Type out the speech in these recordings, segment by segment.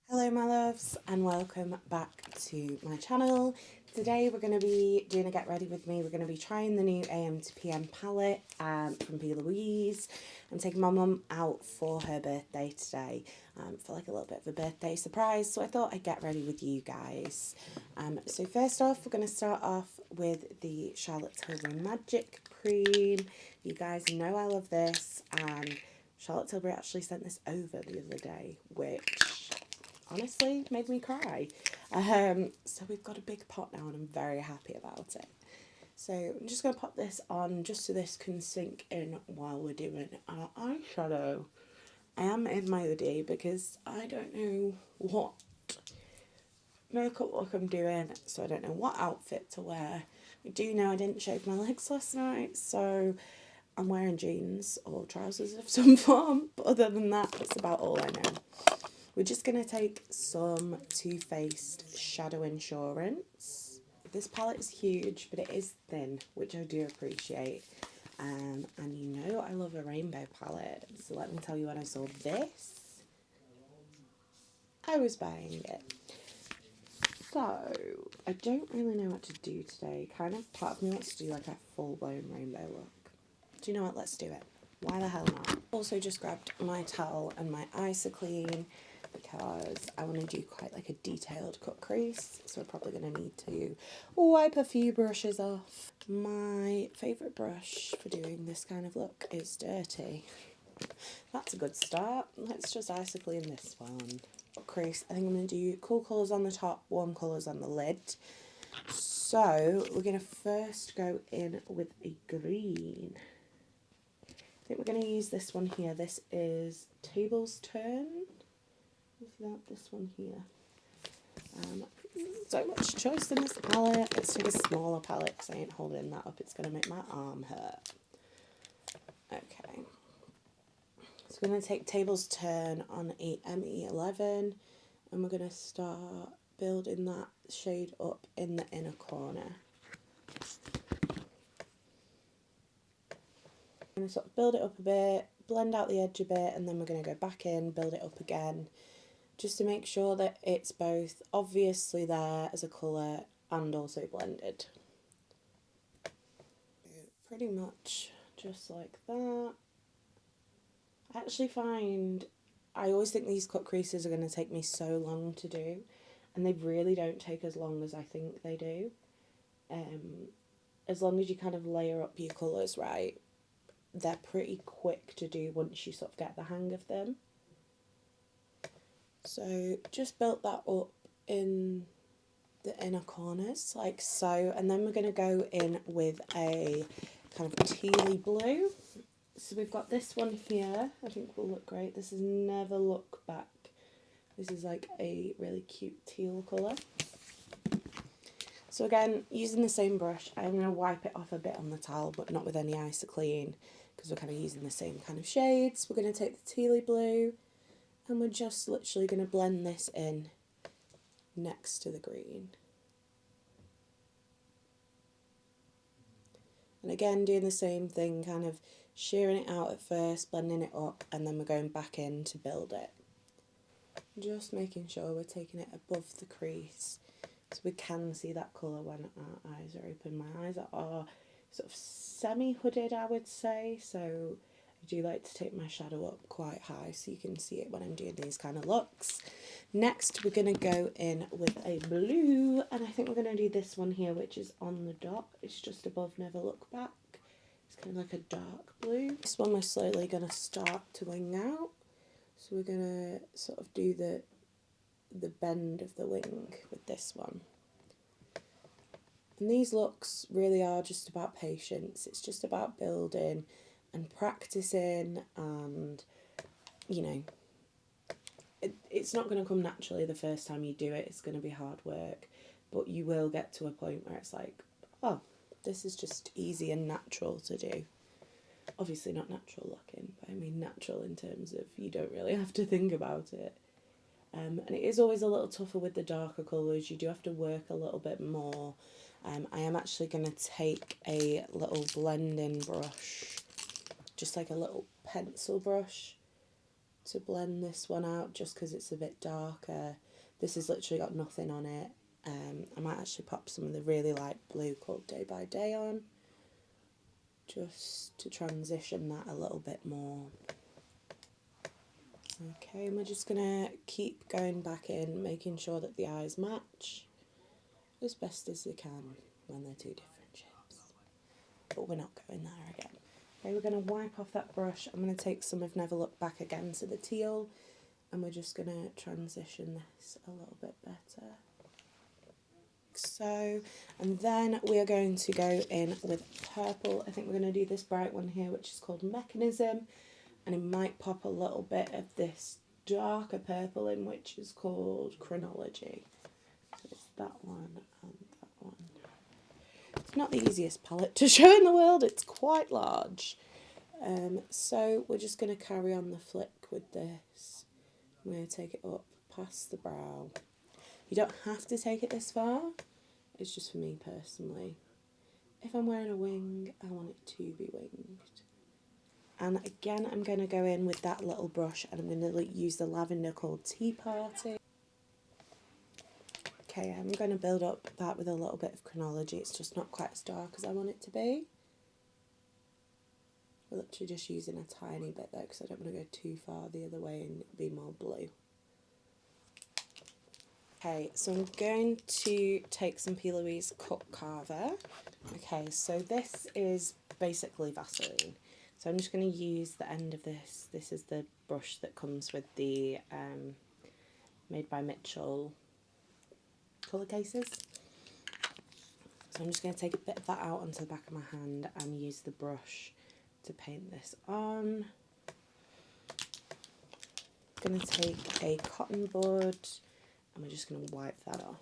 Hello my loves and welcome back to my channel. Today we're going to be doing a get ready with me. We're going to be trying the new AM to PM palette from Plouise. I'm taking my mum out for her birthday today for like a little bit of a birthday surprise, so I thought I'd get ready with you guys. So first off, we're going to start off with the Charlotte Tilbury Magic Cream. You guys know I love this, and Charlotte Tilbury actually sent this over the other day, which honestly made me cry. So we've got a big pot now and I'm very happy about it. So I'm just going to pop this on just so this can sink in while we're doing our eyeshadow. I am in my hoodie because I don't know what makeup look I'm doing, so I don't know what outfit to wear. I do know I didn't shave my legs last night, so I'm wearing jeans or trousers of some form, but other than that, that's about all I know. We're just going to take some Too Faced Shadow Insurance. This palette is huge, but it is thin, which I do appreciate. And you know I love a rainbow palette, so let me tell you, when I saw this, I was buying it. So, I don't really know what to do today. Kind of part of me wants to do like a full-blown rainbow look. Do you know what? Let's do it. Why the hell not? Also just grabbed my towel and my Eyeshadow because I want to do quite like a detailed cut crease, so we're probably going to need to wipe a few brushes off. My favourite brush for doing this kind of look is dirty. That's a good start. Let's just Eyeshadow this one. Cut crease, I think I'm going to do cool colours on the top, warm colours on the lid. So we're going to first go in with a green. I think we're going to use this one here. This is Table's Turn. Is that this one here? So much choice in this palette. Let's take a smaller palette because I ain't holding that up. It's going to make my arm hurt. Okay. So we're going to take Table's Turn on a ME11 and we're going to start building that shade up in the inner corner. I'm going to sort of build it up a bit, blend out the edge a bit, and then we're going to go back in, build it up again, just to make sure that it's both obviously there as a colour and also blended. Pretty much just like that. I actually find, I always think these cut creases are going to take me so long to do, and they really don't take as long as I think they do. As long as you kind of layer up your colours right, they're pretty quick to do once you sort of get the hang of them. So just built that up in the inner corners like so, and then we're going to go in with a kind of tealy blue. So we've got this one here, I think will look great. This is Never Look Back. This is like a really cute teal colour. So again, using the same brush, I'm going to wipe it off a bit on the towel, but not with any Eyeshadow, because we're kind of using the same kind of shades. We're going to take the tealy blue and we're just literally going to blend this in next to the green. And again, doing the same thing, kind of shearing it out at first, blending it up, and then we're going back in to build it. Just making sure we're taking it above the crease so we can see that colour when our eyes are open. My eyes are sort of semi-hooded, I would say, so I do like to take my shadow up quite high so you can see it when I'm doing these kind of looks. Next we're going to go in with a blue, and I think we're going to do this one here, which is on the dot. It's just above Never Look Back. It's kind of like a dark blue. This one we're slowly going to start to wing out, so we're going to sort of do the bend of the wing with this one. And these looks really are just about patience. It's just about building and practicing, and you know, it's not going to come naturally the first time you do it. It's going to be hard work, but you will get to a point where it's like, oh, this is just easy and natural to do. Obviously not natural looking, but I mean natural in terms of you don't really have to think about it. And it is always a little tougher with the darker colours. You do have to work a little bit more. I am actually going to take a little blending brush, just like a little pencil brush, to blend this one out just because it's a bit darker. This has literally got nothing on it. I might actually pop some of the really light blue called Day by Day on, just to transition that a little bit more. Okay, and we're just going to keep going back in, making sure that the eyes match as best as they can when they're two different shapes. But we're not going there again. Okay, we're going to wipe off that brush. I'm going to take some of Never Look Back again to the teal, and we're just going to transition this a little bit better. So, and then we are going to go in with purple. I think we're going to do this bright one here, which is called Mechanism, and it might pop a little bit of this darker purple in, which is called Chronology. So it's that one and that one. It's not the easiest palette to show in the world, it's quite large. So we're just going to carry on the flick with this. I'm going to take it up past the brow. You don't have to take it this far, it's just for me personally. If I'm wearing a wing, I want it to be winged. And again, I'm going to go in with that little brush and I'm going to use the lavender called Tea Party. Okay, I'm going to build up that with a little bit of Chronology. It's just not quite as dark as I want it to be. We're literally just using a tiny bit there because I don't want to go too far the other way and be more blue. Okay, so I'm going to take some Plouise Cut Carver. Okay, so this is basically Vaseline. So I'm just going to use the end of this. This is the brush that comes with the Made by Mitchell colour cases. So I'm just going to take a bit of that out onto the back of my hand and use the brush to paint this on. I'm going to take a cotton bud and we're just going to wipe that off.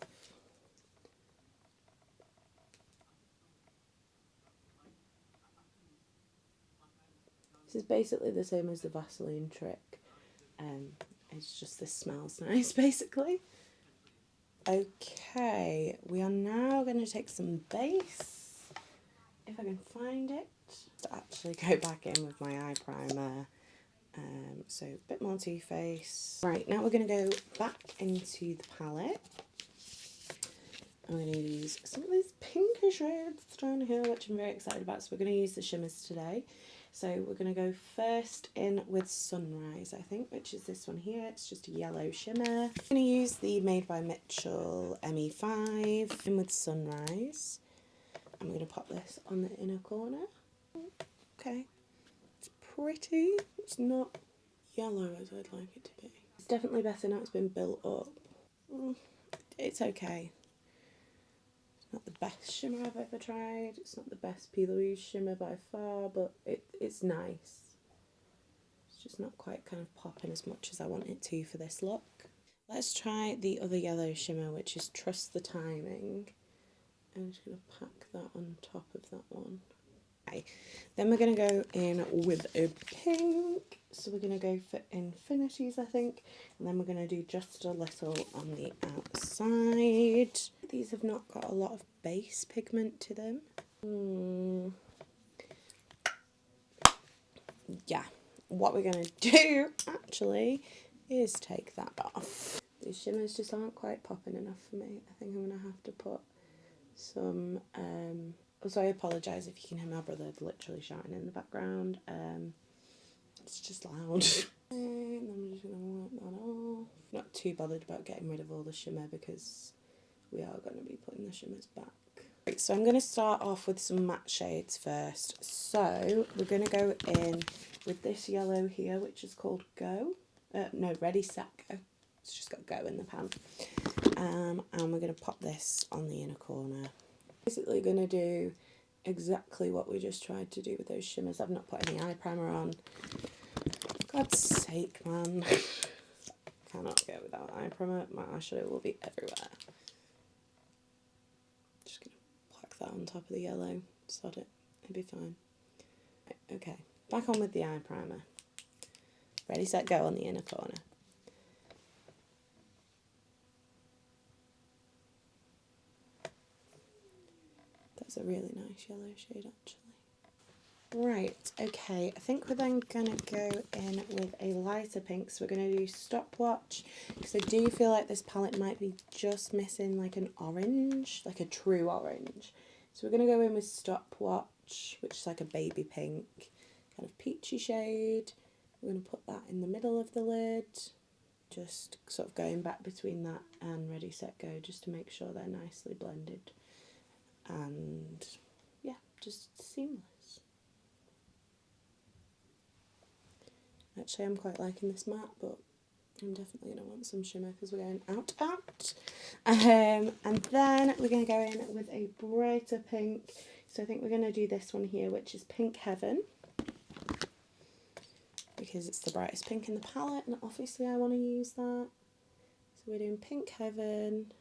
This is basically the same as the Vaseline trick. It's just this smells nice, basically. Okay, we are now going to take some base, if I can find it, to actually go back in with my eye primer. So a bit more Too Faced. Right, now we're going to go back into the palette. I'm going to use some of these pinker shades down here, which I'm very excited about. So we're going to use the shimmers today. So we're going to go first in with Sunrise, I think, which is this one here. It's just a yellow shimmer. I'm going to use the Made by Mitchell ME5 in with Sunrise. I'm going to pop this on the inner corner. Okay, it's pretty. It's not yellow as I'd like it to be. It's definitely better now it's been built up. It's okay. Not the best shimmer I've ever tried. It's not the best Plouise shimmer by far, but it's nice. It's just not quite kind of popping as much as I want it to for this look. Let's try the other yellow shimmer, which is Trust the Timing. I'm just going to pack that on top of that one. Okay. Then we're going to go in with a pink. So we're going to go for Infinities, I think. And then we're going to do just a little on the outside. These have not got a lot of base pigment to them. Yeah, what we're going to do, actually, is take that off. These shimmers just aren't quite popping enough for me. I think I'm going to have to put some... Also, I apologise if you can hear my brother literally shouting in the background. It's just loud. And I'm just going to wipe that off. Not too bothered about getting rid of all the shimmer because we are going to be putting the shimmers back. Right, so I'm going to start off with some matte shades first. So we're going to go in with this yellow here, which is called Go. No, Ready, Set, Go. It's just got Go in the pan. And we're going to pop this on the inner corner. Basically going to do exactly what we just tried to do with those shimmers. I've not put any eye primer on. God's sake, man. Cannot go without eye primer. My eyeshadow will be everywhere. Just going to pluck that on top of the yellow. Sod it. It'll be fine. Right, okay, back on with the eye primer. Ready, Set, Go on the inner corner. That's a really nice yellow shade, actually. Right, okay, I think we're then going to go in with a lighter pink. So we're going to do Stopwatch, because I do feel like this palette might be just missing like an orange, like a true orange. So we're going to go in with Stopwatch, which is like a baby pink, kind of peachy shade. We're going to put that in the middle of the lid, just sort of going back between that and Ready, Set, Go, just to make sure they're nicely blended. And yeah, just seamless. Actually, I'm quite liking this matte, but I'm definitely going to want some shimmer because we're going out. And then we're going to go in with a brighter pink. So I think we're going to do this one here, which is Pink Heaven, because it's the brightest pink in the palette, and obviously I want to use that. So we're doing Pink Heaven.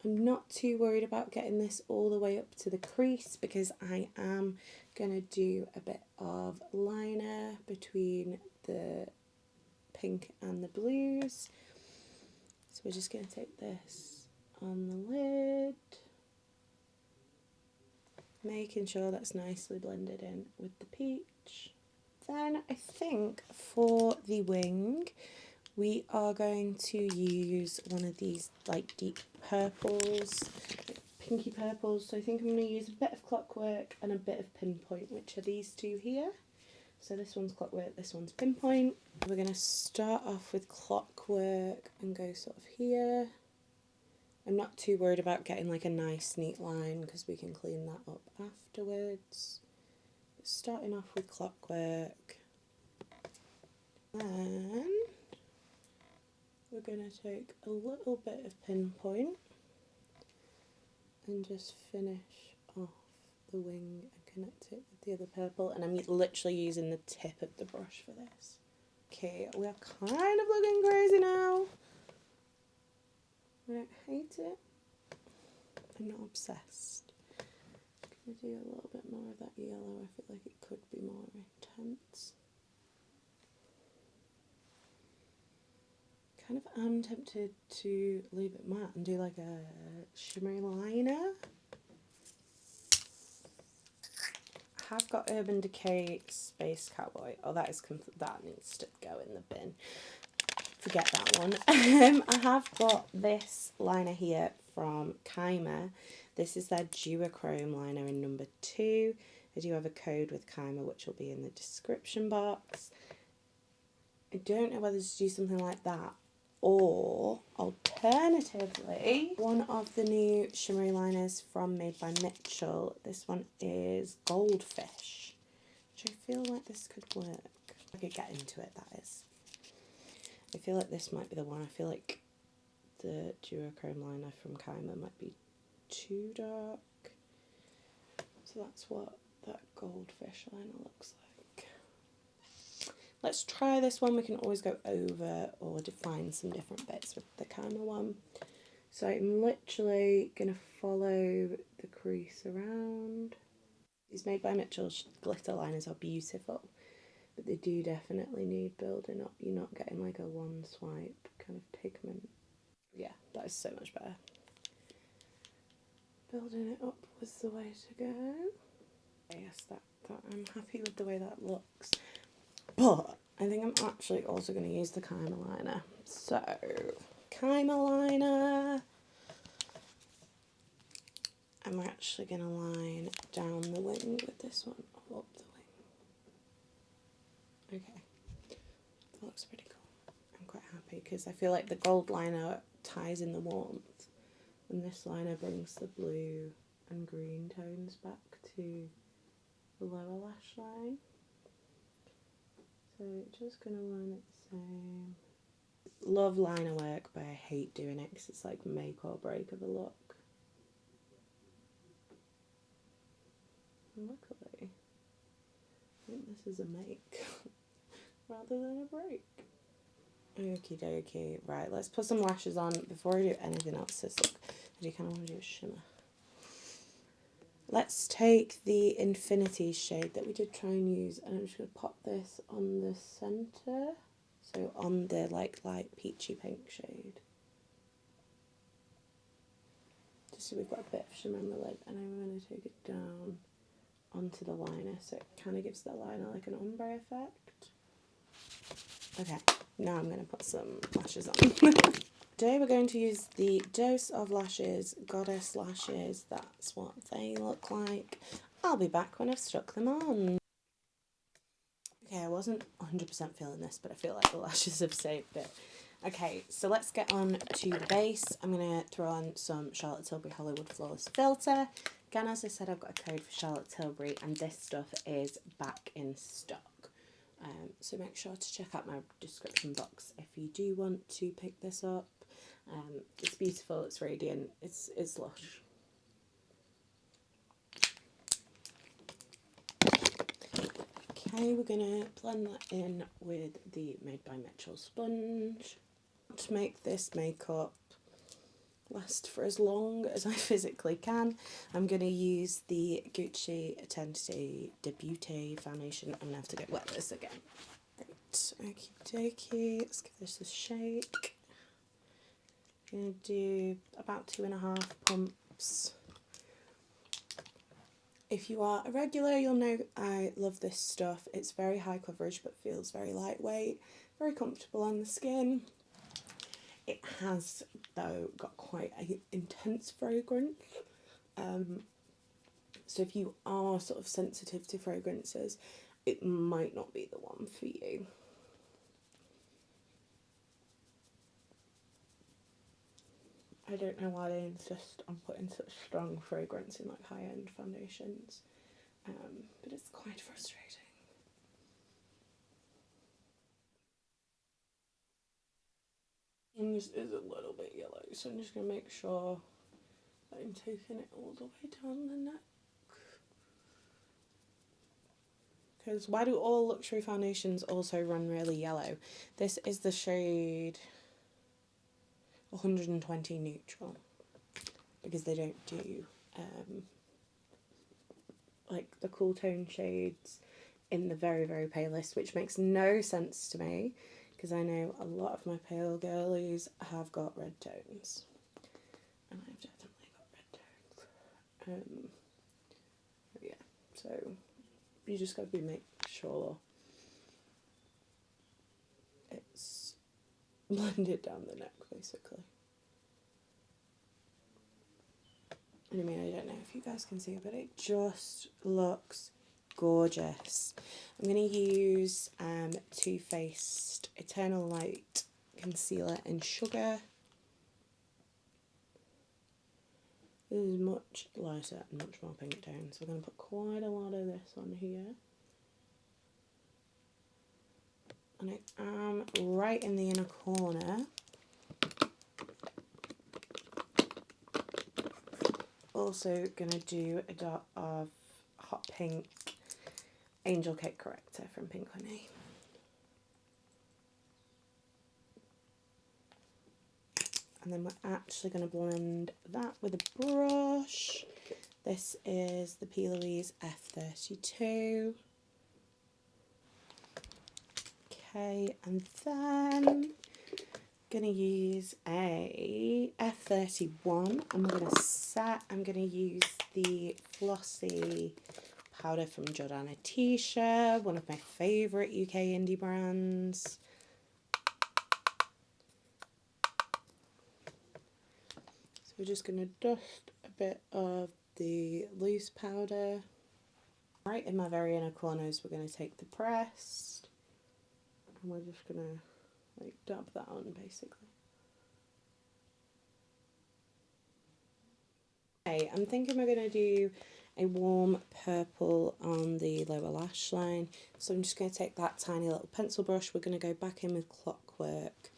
I'm not too worried about getting this all the way up to the crease, because I am going to do a bit of liner between the pink and the blues. So we're just going to take this on the lid, making sure that's nicely blended in with the peach. Then I think for the wing, we are going to use one of these like deep purples, pinky purples. So I think I'm going to use a bit of Clockwork and a bit of Pinpoint, which are these two here. So this one's Clockwork, this one's Pinpoint. We're going to start off with Clockwork and go sort of here. I'm not too worried about getting like a nice neat line because we can clean that up afterwards. But starting off with Clockwork. Then we're going to take a little bit of Pinpoint and just finish off the wing and connect it with the other purple. And I'm literally using the tip of the brush for this. Okay, we're kind of looking crazy now. I don't hate it. I'm not obsessed. I'm going to do a little bit more of that yellow. I feel like it could be more intense. Kind of am tempted to leave it matte and do like a shimmery liner. I have got Urban Decay Space Cowboy. Oh, that needs to go in the bin. Forget that one. I have got this liner here from Kaima. This is their duochrome liner in number 2. I do have a code with Kaima, which will be in the description box. I don't know whether to do something like that, or alternatively, one of the new shimmery liners from Made by Mitchell. This one is Goldfish, which I feel like this could work. I could get into it, that is. I feel like this might be the one. I feel like the duochrome liner from Kaima might be too dark. So that's what that Goldfish liner looks like. Let's try this one. We can always go over or define some different bits with the Kaima one. So I'm literally going to follow the crease around. These Made by Mitchell glitter liners are beautiful, but they do definitely need building up. You're not getting like a one swipe kind of pigment. Yeah, that is so much better. Building it up was the way to go. Yes, that I'm happy with the way that looks. But I think I'm actually also going to use the Kaima liner. So, Kaima liner. I'm actually going to line down the wing with this one, or up the wing. Okay, that looks pretty cool. I'm quite happy because I feel like the gold liner ties in the warmth, and this liner brings the blue and green tones back to the lower lash line. So just going to line it the same. Love liner work, but I hate doing it because it's like make or break of a look. And luckily, I think this is a make rather than a break. Okie dokie. Right, let's put some lashes on before I do anything else. Look, I do kind of want to do a shimmer. Let's take the Infinity shade that we did try and use, and I'm just going to pop this on the centre, so on the like light peachy pink shade. Just so we've got a bit of shimmer on the lid, and I'm going to take it down onto the liner, so it kind of gives the liner like an ombre effect. Okay, now I'm going to put some lashes on. Today we're going to use the Dose of Lashes Goddess Lashes. That's what they look like. I'll be back when I've stuck them on. Okay, I wasn't 100% feeling this, but I feel like the lashes have saved it. Okay, so let's get on to the base. I'm going to throw on some Charlotte Tilbury Hollywood Flawless Filter. Again, as I said, I've got a code for Charlotte Tilbury, and this stuff is back in stock. So make sure to check out my description box if you do want to pick this up. It's beautiful, it's radiant, it's lush. Okay, we're going to blend that in with the Made by Mitchell sponge. To make this makeup last for as long as I physically can, I'm going to use the Gucci Intensity de Beauty foundation. I'm going to have to get wet this again. Right, okie dokie, let's give this a shake. I'm going to do about 2.5 pumps. If you are a regular, you'll know I love this stuff. It's very high coverage but feels very lightweight, very comfortable on the skin. It has, though, got quite an intense fragrance. So if you are sort of sensitive to fragrances, it might not be the one for you. I don't know why they insist on putting such strong fragrance in like high-end foundations, but it's quite frustrating. And this is a little bit yellow, so I'm just going to make sure that I'm taking it all the way down the neck. Because why do all luxury foundations also run really yellow? This is the shade 120 Neutral, because they don't do like the cool tone shades in the very, very palest, which makes no sense to me, because I know a lot of my pale girlies have got red tones, and I've definitely got red tones. Yeah, so you just got to make sure it's blended down the neck, basically. And I mean, I don't know if you guys can see, but it just looks gorgeous. I'm going to use Too Faced Eternal Light Concealer in Sugar. This is much lighter and much more pink tone, so we're going to put quite a lot of this on here. And I am right in the inner corner. Also going to do a dot of Hot Pink Angel Cake Corrector from Pink Honey. And then we're actually going to blend that with a brush. This is the Plouise F32. Okay, and then going to use a F31, and we're going to set, I'm going to use the Flossy powder from Jordana Tisha, one of my favourite UK indie brands. So we're just going to dust a bit of the loose powder. Right in my very inner corners, we're going to take the pressed, and we're just going to like dab that on, basically. Okay, I'm thinking we're going to do a warm purple on the lower lash line. So I'm just going to take that tiny little pencil brush. We're going to go back in with Clockwork,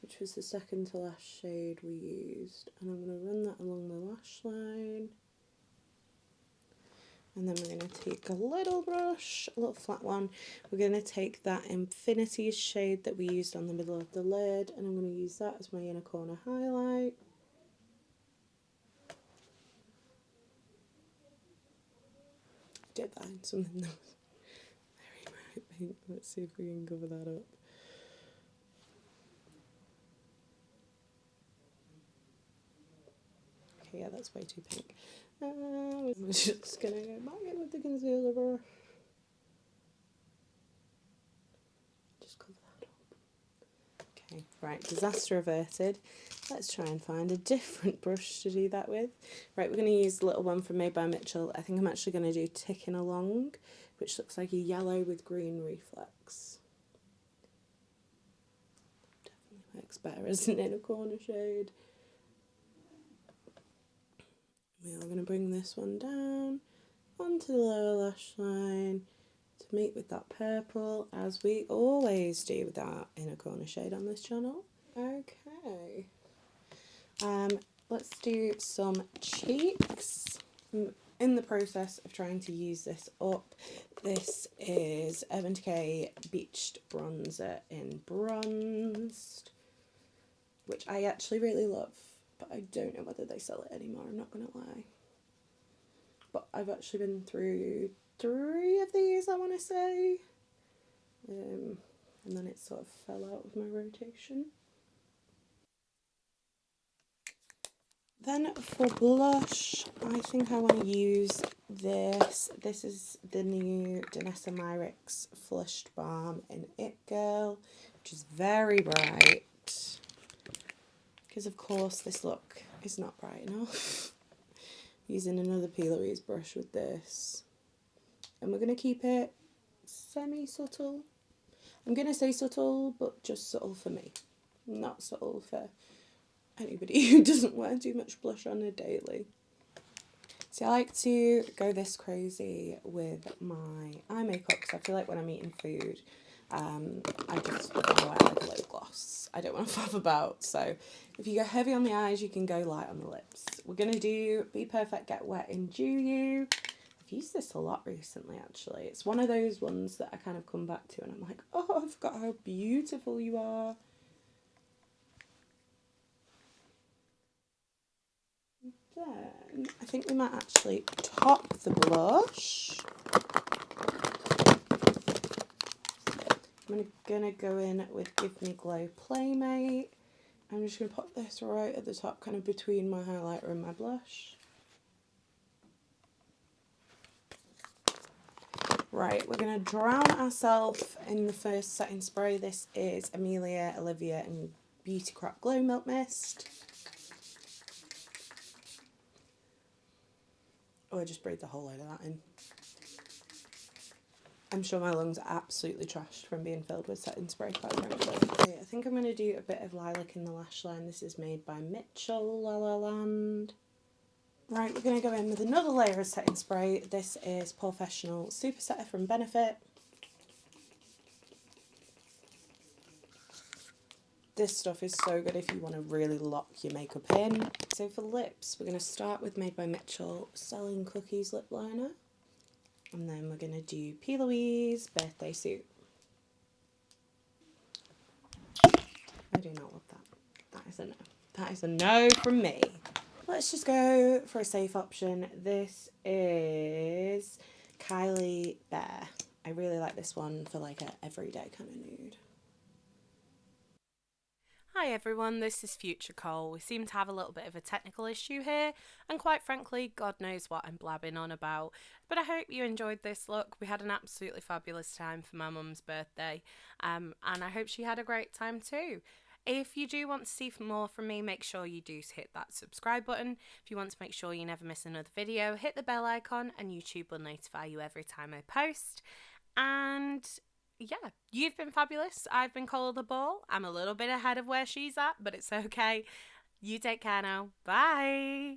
which was the second to last shade we used. And I'm going to run that along the lash line. And then we're going to take a little brush, a little flat one. We're going to take that Infinity shade that we used on the middle of the lid, and I'm going to use that as my inner corner highlight. I did find something that was very bright pink. Let's see if we can cover that up. Okay, Okay, yeah, that's way too pink. We're just gonna go back in with the concealer brush. Just cover that up. Okay, right, disaster averted. Let's try and find a different brush to do that with. Right, we're going to use the little one from Made by Mitchell. I think I'm actually going to do Ticking Along, which looks like a yellow with green reflex. Definitely works better as an inner corner shade. We are going to bring this one down onto the lower lash line to meet with that purple, as we always do with our inner corner shade on this channel. Okay. Let's do some cheeks. I'm in the process of trying to use this up. This is Urban Decay Beached Bronzer in Bronzed, which I actually really love, but I don't know whether they sell it anymore, I'm not going to lie. But I've actually been through 3 of these, I want to say, and then it sort of fell out of my rotation. Then for blush, I think I want to use this. This is the new Danessa Myricks Flushed Balm in It Girl, which is very bright. Because of course this look is not bright enough. Using another Plouise brush with this. And we're going to keep it semi-subtle. I'm going to say subtle, but just subtle for me. Not subtle for anybody who doesn't wear too much blush on a daily. See, I like to go this crazy with my eye makeup because I feel like when I'm eating food, I just want to wear like a lip gloss. I don't want to faff about. So if you go heavy on the eyes, you can go light on the lips. We're going to do Be Perfect, Get Wet, Endue You. I've used this a lot recently, actually. It's one of those ones that I kind of come back to and I'm like, oh, I forgot how beautiful you are. Then I think we might actually top the blush. I'm gonna go in with Give Me Glow Playmate. I'm just gonna put this right at the top, kind of between my highlighter and my blush. Right, we're gonna drown ourselves in the first setting spray. This is Amelia, Olivia and Beauty Crop Glow Milk Mist. Oh, I just breathed the whole load of that in. I'm sure my lungs are absolutely trashed from being filled with setting spray, quite frankly. Okay, I think I'm going to do a bit of lilac in the lash line. This is Made by Mitchell, La La Land. Right, we're going to go in with another layer of setting spray. This is Professional Super Setter from Benefit. This stuff is so good if you want to really lock your makeup in. So for lips, we're going to start with Made by Mitchell Selling Cookies Lip Liner. And then we're going to do Plouise Birthday Suit. I do not love that. That is a no. That is a no from me. Let's just go for a safe option. This is Kylie Bear. I really like this one for like a everyday kind of nude. Hi everyone, this is Future Cole. We seem to have a little bit of a technical issue here, and quite frankly, God knows what I'm blabbing on about. But I hope you enjoyed this look. We had an absolutely fabulous time for my mum's birthday, and I hope she had a great time too. If you do want to see more from me, make sure you do hit that subscribe button. If you want to make sure you never miss another video, hit the bell icon and YouTube will notify you every time I post. And yeah, you've been fabulous. I've been Coleoftheball. I'm a little bit ahead of where she's at, but it's okay. You take care now. Bye.